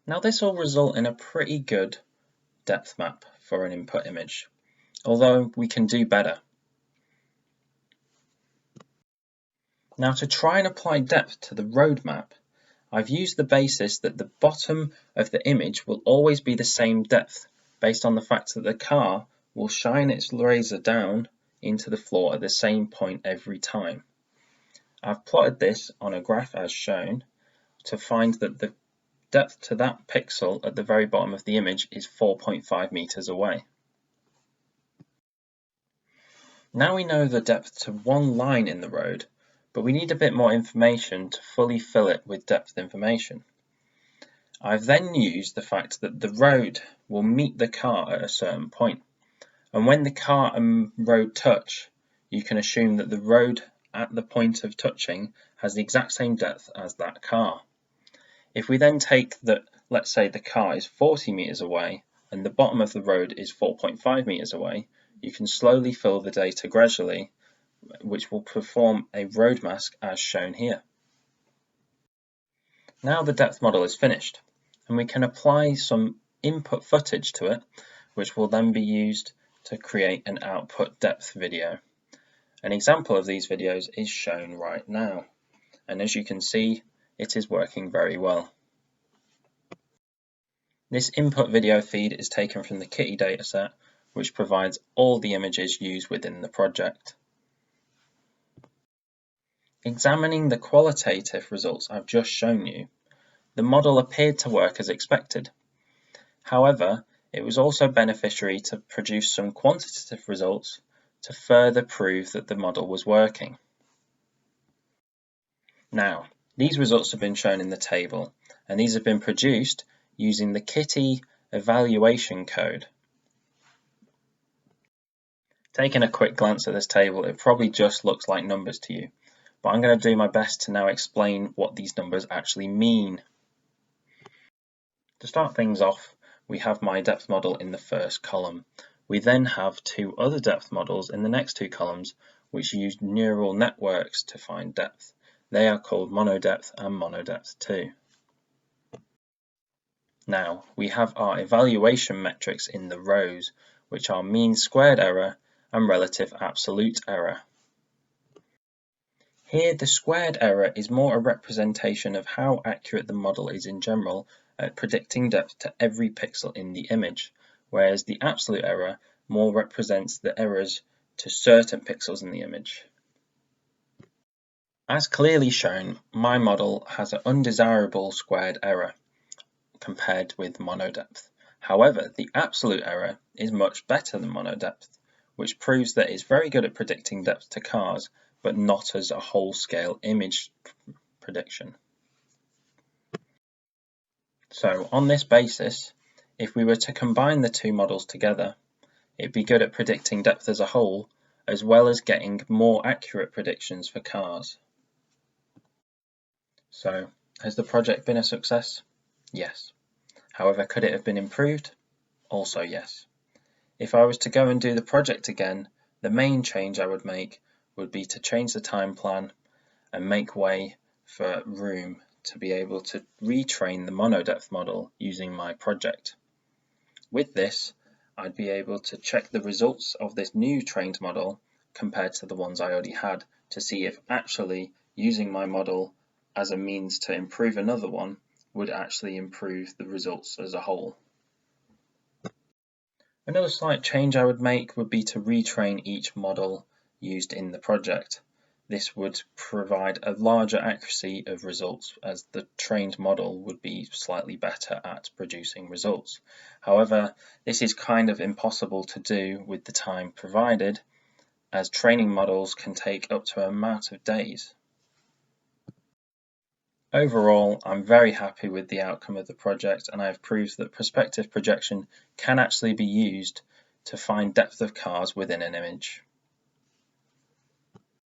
Now this will result in a pretty good depth map for an input image, although we can do better. Now to try and apply depth to the road map, I've used the basis that the bottom of the image will always be the same depth, based on the fact that the car will shine its laser down into the floor at the same point every time. I've plotted this on a graph as shown to find that the depth to that pixel at the very bottom of the image is 4.5 meters away. Now we know the depth to one line in the road, but we need a bit more information to fully fill it with depth information. I've then used the fact that the road will meet the car at a certain point, and when the car and road touch, you can assume that the road at the point of touching has the exact same depth as that car. If we then take that, let's say the car is 40 meters away and the bottom of the road is 4.5 meters away, you can slowly fill the data gradually, which will perform a road mask as shown here. Now the depth model is finished, and we can apply some input footage to it, which will then be used to create an output depth video. An example of these videos is shown right now, and as you can see, it is working very well. This input video feed is taken from the Kitty dataset, which provides all the images used within the project. Examining the qualitative results I've just shown you, the model appeared to work as expected. However, it was also beneficiary to produce some quantitative results to further prove that the model was working. Now, these results have been shown in the table, and these have been produced using the Kitty evaluation code. Taking a quick glance at this table, it probably just looks like numbers to you, but I'm going to do my best to now explain what these numbers actually mean. To start things off, we have my depth model in the first column. We then have two other depth models in the next two columns, which use neural networks to find depth. They are called monodepth and monodepth 2. Now, we have our evaluation metrics in the rows, which are mean squared error and relative absolute error. Here, the squared error is more a representation of how accurate the model is in general at predicting depth to every pixel in the image, whereas the absolute error more represents the errors to certain pixels in the image. As clearly shown, my model has an undesirable squared error compared with monodepth. However, the absolute error is much better than monodepth, which proves that it's very good at predicting depth to cars, but not as a whole-scale image prediction. So on this basis, if we were to combine the two models together, it'd be good at predicting depth as a whole, as well as getting more accurate predictions for cars. So, has the project been a success? Yes. However, could it have been improved? Also yes. If I was to go and do the project again, the main change I would make would be to change the time plan and make way for room to be able to retrain the monodepth model using my project. With this, I'd be able to check the results of this new trained model compared to the ones I already had to see if actually using my model as a means to improve another one would actually improve the results as a whole. Another slight change I would make would be to retrain each model used in the project. This would provide a larger accuracy of results, as the trained model would be slightly better at producing results. However, this is kind of impossible to do with the time provided, as training models can take up to an amount of days. Overall, I'm very happy with the outcome of the project, and I have proved that perspective projection can actually be used to find depth of cars within an image.